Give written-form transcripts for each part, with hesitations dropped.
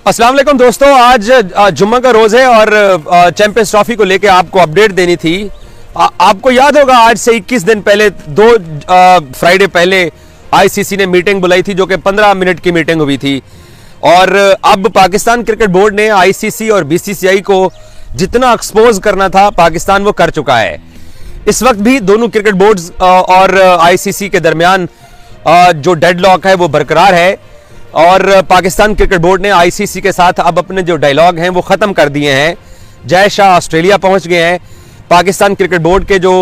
अस्सलाम वालेकुम दोस्तों, आज जुम्मा का रोज है और चैंपियंस ट्रॉफी को लेके आपको अपडेट देनी थी। आपको याद होगा आज से 21 दिन पहले, दो फ्राइडे पहले आईसीसी ने मीटिंग बुलाई थी, जो कि 15 मिनट की मीटिंग हुई थी। और अब पाकिस्तान क्रिकेट बोर्ड ने आईसीसी और बीसीसीआई को जितना एक्सपोज करना था पाकिस्तान वो कर चुका है। इस वक्त भी दोनों क्रिकेट बोर्ड्स और आईसीसी के दरमियान जो डेडलॉक है वो बरकरार है और पाकिस्तान क्रिकेट बोर्ड ने आईसीसी के साथ अब अपने जो डायलॉग हैं वो ख़त्म कर दिए हैं। जय शाह ऑस्ट्रेलिया पहुंच गए हैं। पाकिस्तान क्रिकेट बोर्ड के जो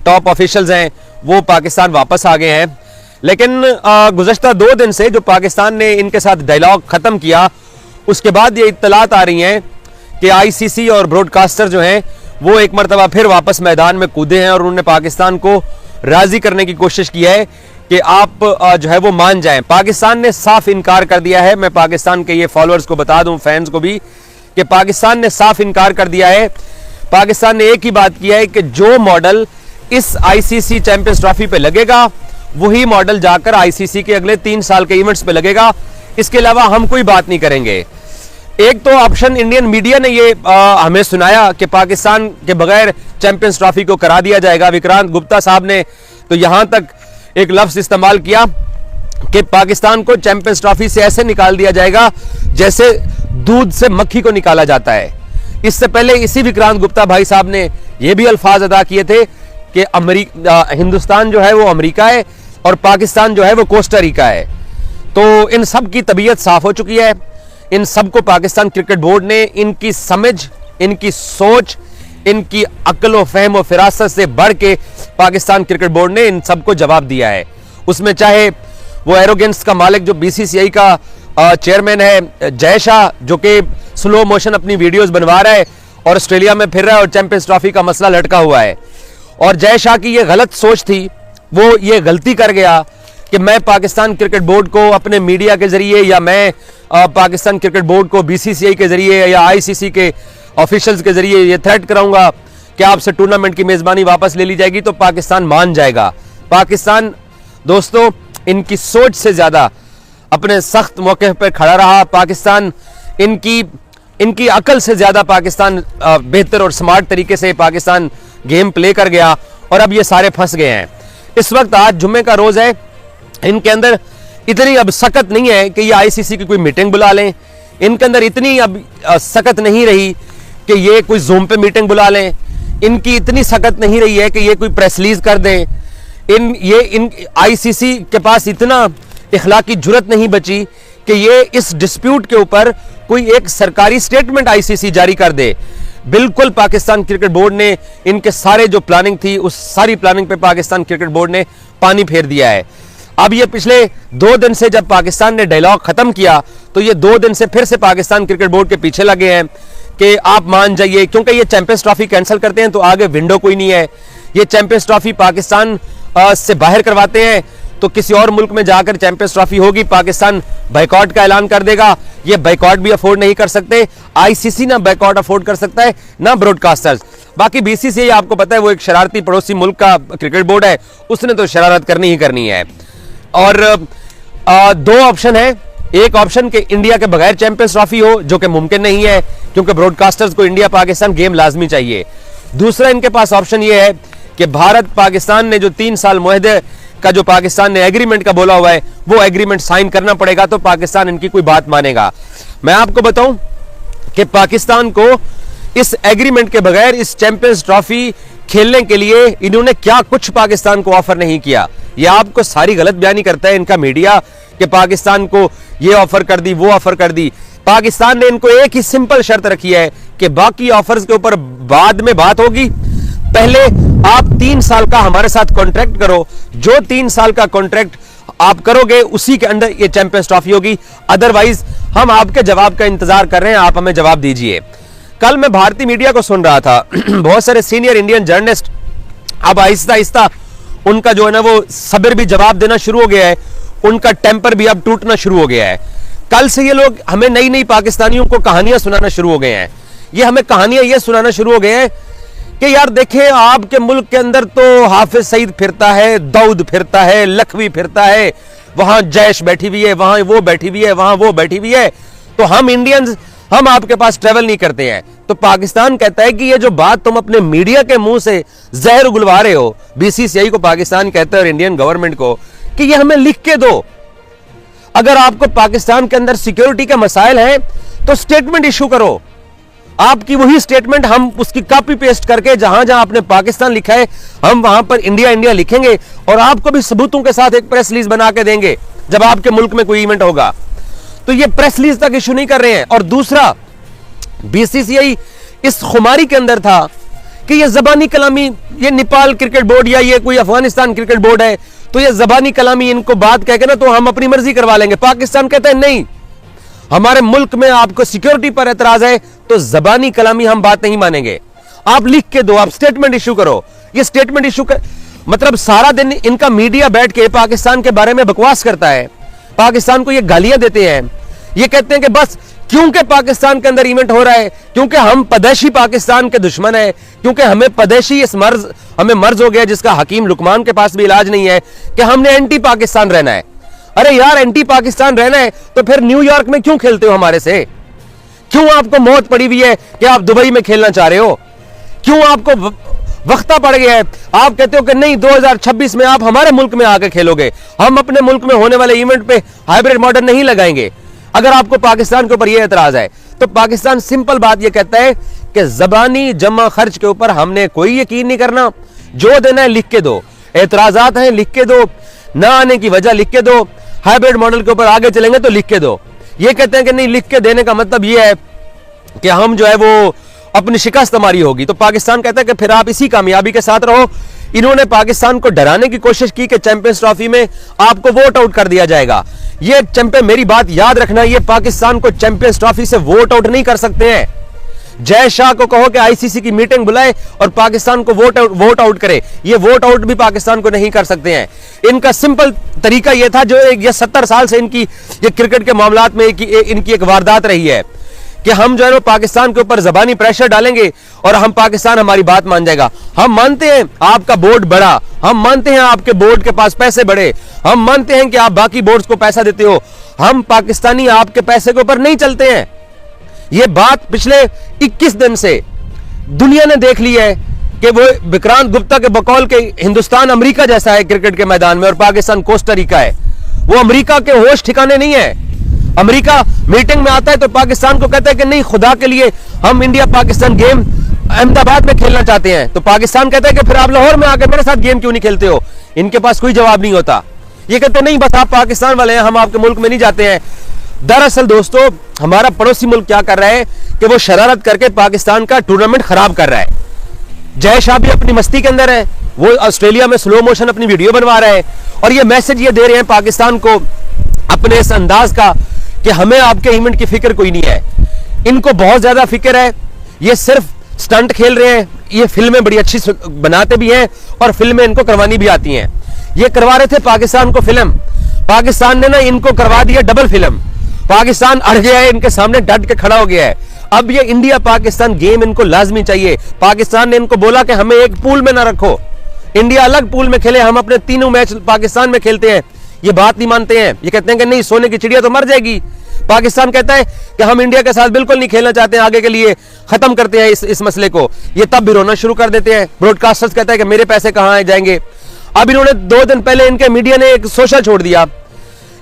टॉप ऑफिशियल्स हैं वो पाकिस्तान वापस आ गए हैं। लेकिन गुज़श्ता 2 दिन से जो पाकिस्तान ने इनके साथ डायलॉग ख़त्म किया, उसके बाद ये इत्तलात आ रही हैं कि आईसीसी और ब्रॉडकास्टर जो हैं वो एक मरतबा फिर वापस मैदान में कूदे हैं और उन्होंने पाकिस्तान को राज़ी करने की कोशिश की है कि आप जो है वो मान जाएं। पाकिस्तान ने साफ इनकार कर दिया है। मैं पाकिस्तान के ये फॉलोअर्स को बता दूं, फैंस को भी, कि पाकिस्तान ने साफ इनकार कर दिया है। पाकिस्तान ने एक ही बात किया है कि जो मॉडल इस आईसीसी चैंपियंस ट्रॉफी पे लगेगा वही मॉडल जाकर आईसीसी के अगले 3 साल के इवेंट्स पे लगेगा। इसके अलावा हम कोई बात नहीं करेंगे। एक तो ऑप्शन इंडियन मीडिया ने ये हमें सुनाया कि पाकिस्तान के बगैर चैंपियंस ट्रॉफी को करा दिया जाएगा। विक्रांत गुप्ता साहब ने तो यहां तक एक लफ्ज इस्तेमाल किया कि पाकिस्तान को चैंपियंस ट्रॉफी से ऐसे निकाल दिया जाएगा जैसे दूध से मक्खी को निकाला जाता है। इससे पहले इसी विक्रांत गुप्ता भाई साहब ने यह भी अल्फाज अदा किए थे कि हिंदुस्तान जो है वो अमेरिका है और पाकिस्तान जो है वो कोस्टा रिका है। तो इन सब की तबीयत साफ हो चुकी है। इन सबको पाकिस्तान क्रिकेट बोर्ड ने इनकी समझ, इनकी सोच, इनकी अक्ल व फहम व फिरासत से बढ़ के पाकिस्तान क्रिकेट बोर्ड ने इन सबको जवाब दिया है। उसमें चाहे वो एरोगेंस का मालिक जो बीसीसीआई का चेयरमैन है जय शाह, जो कि स्लो मोशन अपनी वीडियोस बनवा रहा है और ऑस्ट्रेलिया में फिर रहा है और चैंपियंस ट्रॉफी का मसला लटका हुआ है। और जय शाह की ये गलत सोच थी, वो ये गलती कर गया कि मैं पाकिस्तान क्रिकेट बोर्ड को अपने मीडिया के जरिए या मैं पाकिस्तान क्रिकेट बोर्ड को बीसीसीआई के जरिए या आईसीसी के ऑफिशियल्स के जरिए ये थ्रेट कराऊंगा कि आपसे टूर्नामेंट की मेजबानी वापस ले ली जाएगी तो पाकिस्तान मान जाएगा। पाकिस्तान दोस्तों इनकी सोच से ज्यादा अपने सख्त मौके पर खड़ा रहा। पाकिस्तान इनकी अकल से ज्यादा पाकिस्तान बेहतर और स्मार्ट तरीके से पाकिस्तान गेम प्ले कर गया और अब ये सारे फंस गए हैं। इस वक्त आज जुम्मे का रोज है, इनके अंदर इतनी अब सकत नहीं है कि ये आईसीसी की कोई मीटिंग बुला लें। इनके अंदर इतनी अब सकत नहीं रही कि ये कोई जूम पे मीटिंग बुला लें। इनकी इतनी सकत नहीं रही है कि ये कोई प्रेस रिलीज कर दें। इन आईसीसी के पास इतना इखलाकी जुर्रत नहीं बची कि ये इस डिस्प्यूट के ऊपर कोई एक सरकारी स्टेटमेंट आईसीसी जारी कर दे। बिल्कुल पाकिस्तान क्रिकेट बोर्ड ने इनके सारे जो प्लानिंग थी उस सारी प्लानिंग पे पाकिस्तान क्रिकेट बोर्ड ने पानी फेर दिया है। अब ये पिछले 2 दिन से जब पाकिस्तान ने डायलॉग खत्म किया तो ये 2 दिन से फिर से पाकिस्तान क्रिकेट बोर्ड के पीछे लगे हैं कि आप मान जाइए, क्योंकि ये चैंपियंस ट्रॉफी कैंसिल करते हैं तो आगे विंडो कोई नहीं है। ये चैंपियंस ट्रॉफी पाकिस्तान से बाहर करवाते हैं तो किसी और मुल्क में जाकर चैंपियंस ट्रॉफी होगी, पाकिस्तान बाइकॉट का ऐलान कर देगा। ये बाइकॉट भी अफोर्ड नहीं कर सकते, आईसीसी ना बाइकॉट अफोर्ड कर सकता है ना ब्रॉडकास्टर्स। बाकी बीसीसीआई आपको पता है वो एक शरारती पड़ोसी मुल्क का क्रिकेट बोर्ड है, उसने तो शरारत करनी ही करनी है। और 2 ऑप्शन है। एक ऑप्शन कि इंडिया के बगैर चैंपियंस ट्रॉफी हो, जो कि मुमकिन नहीं है क्योंकि ब्रॉडकास्टर्स को इंडिया पाकिस्तान गेम लाजमी चाहिए। दूसरा इनके पास ऑप्शन ये है कि भारत पाकिस्तान ने जो 3 साल मुआहदे का जो पाकिस्तान ने एग्रीमेंट का बोला हुआ है वो एग्रीमेंट साइन करना पड़ेगा तो पाकिस्तान इनकी कोई बात मानेगा। मैं आपको बताऊं कि पाकिस्तान को इस एग्रीमेंट के बगैर इस चैंपियंस ट्रॉफी खेलने के लिए इन्होंने क्या कुछ पाकिस्तान को ऑफर नहीं किया। यह आपको सारी गलत बयानी करता है इनका मीडिया कि पाकिस्तान को ये ऑफर कर दी, वो ऑफर कर दी। पाकिस्तान ने इनको एक ही सिंपल शर्त रखी है कि बाकी ऑफर्स के ऊपर बाद में बात होगी, पहले आप 3 साल का हमारे साथ कॉन्ट्रैक्ट करो। जो 3 साल का कॉन्ट्रैक्ट आप करोगे उसी के अंदर ये चैंपियंस ट्रॉफी होगी। अदरवाइज हम आपके जवाब का इंतजार कर रहे हैं, आप हमें जवाब दीजिए। कल मैं भारतीय मीडिया को सुन रहा था, बहुत सारे सीनियर इंडियन जर्नलिस्ट अब आहिस्ता आहिस्ता उनका जो है ना वो सब्र भी जवाब देना शुरू हो गया है, उनका टेम्पर भी अब टूटना शुरू हो गया है। कल से ये लोग हमें नई नई पाकिस्तानियों को कहानियां सुनाना शुरू हो गए हैं। ये हमें कहानियां ये सुनाना शुरू हो गए हैं कि यार देखें आपके मुल्क के अंदर तो हाफिज सईद फिरता है, दाऊद फिरता है, लखवी फिरता है, वहां जैश बैठी हुई है, वहां वो बैठी हुई है, वहां वो बैठी हुई है, तो हम इंडियंस, हम आपके पास ट्रेवल नहीं करते हैं। तो पाकिस्तान कहता है कि ये जो बात तुम अपने मीडिया के मुंह से जहर उगलवा रहे हो, बीसीसीआई को पाकिस्तान कहता है और इंडियन गवर्नमेंट को, कि ये हमें लिख के दो। अगर आपको पाकिस्तान के अंदर सिक्योरिटी के मसाइल हैं तो स्टेटमेंट इशू करो। आपकी वही स्टेटमेंट हम उसकी कॉपी पेस्ट करके जहां जहां आपने पाकिस्तान लिखा है हम वहां पर इंडिया इंडिया लिखेंगे और आपको भी सबूतों के साथ एक प्रेस रिलीज बना के देंगे जब आपके मुल्क में कोई इवेंट होगा। तो ये प्रेस रिलीज तक इशू नहीं कर रहे हैं। और दूसरा, बीसीसीआई इस खुमारी के अंदर था कि ये जबानी कलामी, ये नेपाल क्रिकेट बोर्ड या ये कोई अफगानिस्तान क्रिकेट बोर्ड है तो ये जबानी कलामी इनको बात कह के ना तो हम अपनी मर्जी करवा लेंगे। पाकिस्तान कहता है नहीं, हमारे मुल्क में आपको सिक्योरिटी पर एतराज है तो जबानी कलामी हम बात नहीं मानेंगे। आप लिख के दो, आप स्टेटमेंट इशू करो। ये स्टेटमेंट इशू कर मतलब सारा दिन इनका मीडिया बैठ के पाकिस्तान के बारे में बकवास करता है, पाकिस्तान को ये गालियां देते हैं। ये कहते हैं कि बस क्योंकि पाकिस्तान के अंदर इवेंट हो रहा है, क्योंकि हम पदेशी पाकिस्तान के दुश्मन है, क्योंकि हमें पदेशी इस मर्ज, हमें मर्ज हो गया जिसका हकीम लुकमान के पास भी इलाज नहीं है, कि हमने एंटी पाकिस्तान रहना है। अरे यार, एंटी पाकिस्तान रहना है तो फिर न्यूयॉर्क में क्यों खेलते हो हमारे से? क्यों आपको मौत पड़ी हुई है कि आप दुबई में खेलना चाह रहे हो? क्यों आपको वक्ता पड़ गया है? आप कहते हो कि नहीं 2026 में आप हमारे मुल्क में आकर खेलोगे, हम अपने मुल्क में होने वाले इवेंट पे हाइब्रिड मॉडल नहीं लगाएंगे। अगर आपको पाकिस्तान के ऊपर यह एतराज है तो पाकिस्तान सिंपल बात यह कहता है कि जबानी जमा खर्च के ऊपर हमने कोई यकीन नहीं करना, जो देना है लिख के दो, एतराजात हैं लिख के दो, ना आने की वजह लिख के दो, हाइब्रिड मॉडल के ऊपर आगे चलेंगे तो लिख के दो। ये कहते हैं कि नहीं, लिख के देने का मतलब ये है कि हम जो है वो अपनी शिकस्त हमारी होगी। तो पाकिस्तान कहता है कि फिर आप इसी कामयाबी के साथ रहो। इन्होंने पाकिस्तान को डराने की कोशिश की कि चैंपियंस ट्रॉफी में आपको वोट आउट कर दिया जाएगा। ये चैंपियन, मेरी बात याद रखना, ये पाकिस्तान को चैंपियंस ट्रॉफी से वोट आउट नहीं कर सकते हैं। जय शाह को कहो कि आईसीसी की मीटिंग बुलाए और पाकिस्तान को वोट आउट करे, ये वोट आउट भी पाकिस्तान को नहीं कर सकते हैं। इनका सिंपल तरीका यह था, जो ये 70 साल से इनकी ये क्रिकेट के मामलात में इनकी एक वारदात रही है, कि हम जो है पाकिस्तान के ऊपर जबानी प्रेशर डालेंगे और हम पाकिस्तान हमारी बात मान जाएगा। हम मानते हैं आपका बोर्ड बड़ा, हम मानते हैं आपके बोर्ड के पास पैसे बड़े, हम मानते हैं कि आप बाकी बोर्ड्स को पैसा देते हो, हम पाकिस्तानी आपके पैसे के ऊपर नहीं चलते हैं। यह बात पिछले 21 दिन से दुनिया ने देख ली है कि वो विक्रांत गुप्ता के बकौल के हिंदुस्तान अमेरिका जैसा है क्रिकेट के मैदान में और पाकिस्तान कोस्टा रिका है। वो अमेरिका के होश ठिकाने नहीं है। अमेरिका मीटिंग में आता है तो पाकिस्तान को कहता है कि नहीं, खुदा के लिए हम इंडिया पाकिस्तान गेम अहमदाबाद में खेलना चाहते हैं। तो पाकिस्तान कहता है कि फिर आप लाहौर में आकर मेरे साथ गेम क्यों नहीं खेलते हो? इनके पास कोई जवाब नहीं होता। ये कहते नहीं, बस आप पाकिस्तान वाले हैं, हम आपके मुल्क में नहीं जाते हैं। दरअसल दोस्तों, हमारा पड़ोसी मुल्क क्या कर रहा है कि वो शरारत करके पाकिस्तान का टूर्नामेंट खराब कर रहा है। जय शाह भी अपनी मस्ती के अंदर है, वो ऑस्ट्रेलिया में स्लो मोशन अपनी वीडियो बनवा रहा है और ये मैसेज ये दे रहे हैं पाकिस्तान को अपने इस अंदाज का कि हमें आपके इवेंट की फिक्र कोई नहीं है। इनको बहुत ज्यादा फिक्र है, ये सिर्फ स्टंट खेल रहे हैं। ये फिल्में बड़ी अच्छी बनाते भी हैं और फिल्में इनको करवानी भी आती हैं। ये करवा रहे थे पाकिस्तान को फिल्म, पाकिस्तान ने ना इनको करवा दिया डबल फिल्म। पाकिस्तान अड़ गया है, इनके सामने डट के खड़ा हो गया है। अब ये इंडिया पाकिस्तान गेम इनको लाजमी चाहिए। पाकिस्तान ने इनको बोला कि हमें एक पूल में ना रखो, इंडिया अलग पूल में खेले, हम अपने तीनों मैच पाकिस्तान में खेलते हैं। ये बात नहीं मानते हैं, ये कहते हैं कि नहीं, सोने की चिड़िया तो मर जाएगी। पाकिस्तान कहता है कि हम इंडिया के साथ बिल्कुल नहीं खेलना चाहते हैं, आगे के लिए खत्म करते हैं इस मसले को। ये तब भी रोना शुरू कर देते हैं। ब्रॉडकास्टर्स कहता है कि मेरे पैसे कहां जाएंगे। अब इन्होंने 2 दिन पहले इनके मीडिया ने एक सोशल छोड़ दिया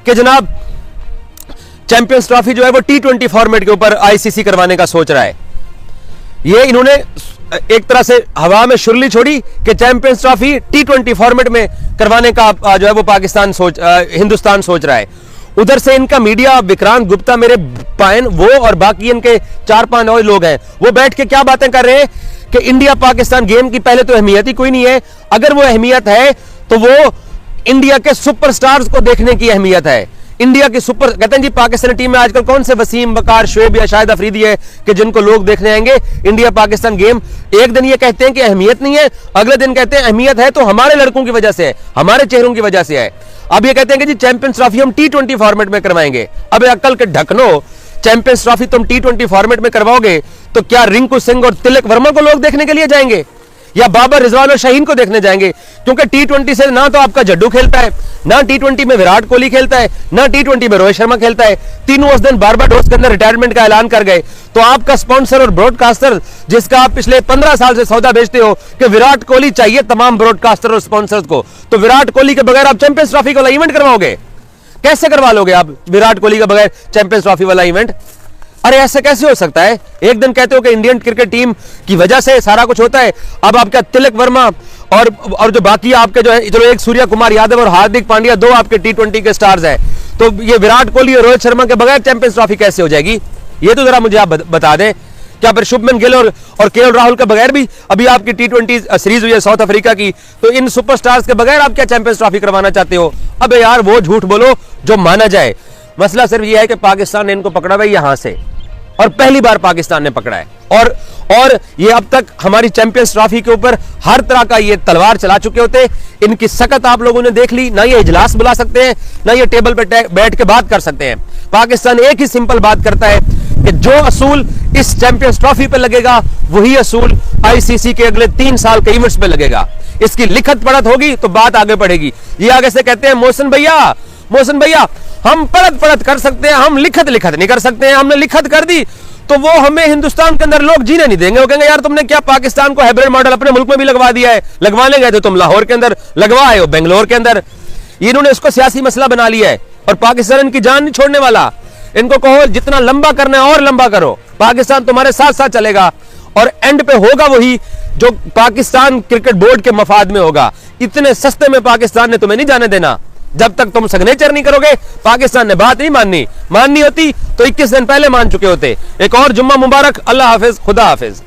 कि जनाब चैंपियंस ट्रॉफी जो है वो T20 फॉर्मेट के ऊपर आईसीसी करवाने का सोच रहा है। ये इन्होंने एक तरह से हवा में शुरली छोड़ी कि चैंपियंस ट्रॉफी T20 फॉर्मेट में करवाने का जो है वो हिंदुस्तान सोच रहा है। उधर से इनका मीडिया, विक्रांत गुप्ता, मेरे पायन, वो और बाकी इनके 4-5 और लोग हैं, वो बैठ के क्या बातें कर रहे हैं कि इंडिया पाकिस्तान गेम की पहले तो अहमियत ही कोई नहीं है। अगर वो अहमियत है तो वो इंडिया के सुपरस्टार्स को देखने की अहमियत है। इंडिया की सुपर, कहते हैं जी पाकिस्तानी टीम में आजकल कौन से वसीम, वकार, शोएब या शाहिद अफरीदी है कि जिनको लोग देखने आएंगे इंडिया पाकिस्तान गेम। एक दिन ये कहते हैं कि अहमियत नहीं है, अगले दिन कहते हैं अहमियत है तो हमारे लड़कों की वजह से है, हमारे चेहरों की वजह से है। अब ये कहते हैं कि जी चैंपियंस ट्रॉफी हम T20 फॉर्मेट में करवाएंगे। अब अक्ल के ढकनो, चैंपियंस ट्रॉफी तुम T20 फॉर्मेट में करवाओगे तो क्या रिंकू सिंह और तिलक वर्मा को लोग देखने के लिए जाएंगे? या बाबर, रिजवान और शाहीन को देखने जाएंगे? क्योंकि टी20 से ना तो आपका जड्डू खेलता है, ना टी20 में विराट कोहली खेलता है, ना टी20 में रोहित शर्मा खेलता है। तीनों उस दिन बारबाडोस के अंदर रिटायरमेंट का ऐलान कर गए। तो आपका स्पॉन्सर और ब्रॉडकास्टर, जिसका आप पिछले 15 साल से सौदा बेचते हो कि विराट कोहली चाहिए तमाम ब्रॉडकास्टर और स्पॉन्सर्स को, तो विराट कोहली के बगैर आप चैंपियंस ट्रॉफी वाला इवेंट करवाओगे? कैसे करवा लोगे आप विराट कोहली के बगैर चैंपियंस ट्रॉफी वाला इवेंट? अरे ऐसे कैसे हो सकता है? एक दिन कहते हो कि इंडियन क्रिकेट टीम की वजह से सारा कुछ होता है, अब आपका तिलक वर्मा और जो बाकी आपके जो है, चलो एक सूर्य कुमार यादव और हार्दिक पांड्या, दो आपके टी20 के स्टार्स हैं, तो ये विराट कोहली और रोहित शर्मा के बगैर चैंपियंस ट्रॉफी कैसे हो जाएगी? ये तो जरा मुझे आप बता दें। क्या फिर शुभमन गिल और केएल राहुल के बगैर भी अभी आपकी टी20 सीरीज हुई है साउथ अफ्रीका की, तो इन सुपरस्टार्स के बगैर आप क्या चैंपियंस ट्रॉफी करवाना चाहते हो? अबे यार वो झूठ बोलो जो माना जाए। मसला सिर्फ यह है कि पाकिस्तान ने इनको पकड़ा हुआ यहां से, और पहली बार पाकिस्तान ने पकड़ा है, और ये अब तक हमारी चैंपियंस ट्रॉफी के ऊपर हर तरह का ये तलवार चला चुके होते। इनकी सकत आप लोगों ने देख ली ना, ये इजलास बुला सकते हैं ना ये टेबल पे बैठ के बात कर सकते हैं। पाकिस्तान एक ही सिंपल बात करता है कि जो असूल इस चैंपियंस ट्रॉफी पे लगेगा वही असूल आईसीसी के अगले 3 साल के इवेंट्स पे लगेगा। इसकी लिखत पढ़त होगी तो बात आगे बढ़ेगी। ये आगे से कहते हैं मोहसिन भैया हम पढ़त कर सकते हैं, हम लिखत नहीं कर सकते हैं। हमने लिखत कर दी तो वो हमें हिंदुस्तान के अंदर लोग जीने नहीं देंगे। वो कहेंगे यार तुमने क्या पाकिस्तान को हाइब्रिड मॉडल अपने मुल्क में भी लगवा दिया है? लगवाने गए थे तुम लाहौर के अंदर, लगवा आए हो बेंगलोर के अंदर। इन्होंने इसको सियासी मसला बना लिया है और पाकिस्तान इनकी जान नहीं छोड़ने वाला। इनको कहो जितना लंबा करना है और लंबा करो, पाकिस्तान तुम्हारे साथ साथ चलेगा और एंड पे होगा वही जो पाकिस्तान क्रिकेट बोर्ड के मफाद में होगा। इतने सस्ते में पाकिस्तान ने तुम्हें नहीं जाने देना। जब तक तुम सिग्नेचर नहीं करोगे, पाकिस्तान ने बात नहीं माननी होती तो 21 दिन पहले मान चुके होते। एक और जुम्मा मुबारक। अल्लाह हाफिज, खुदा हाफिज।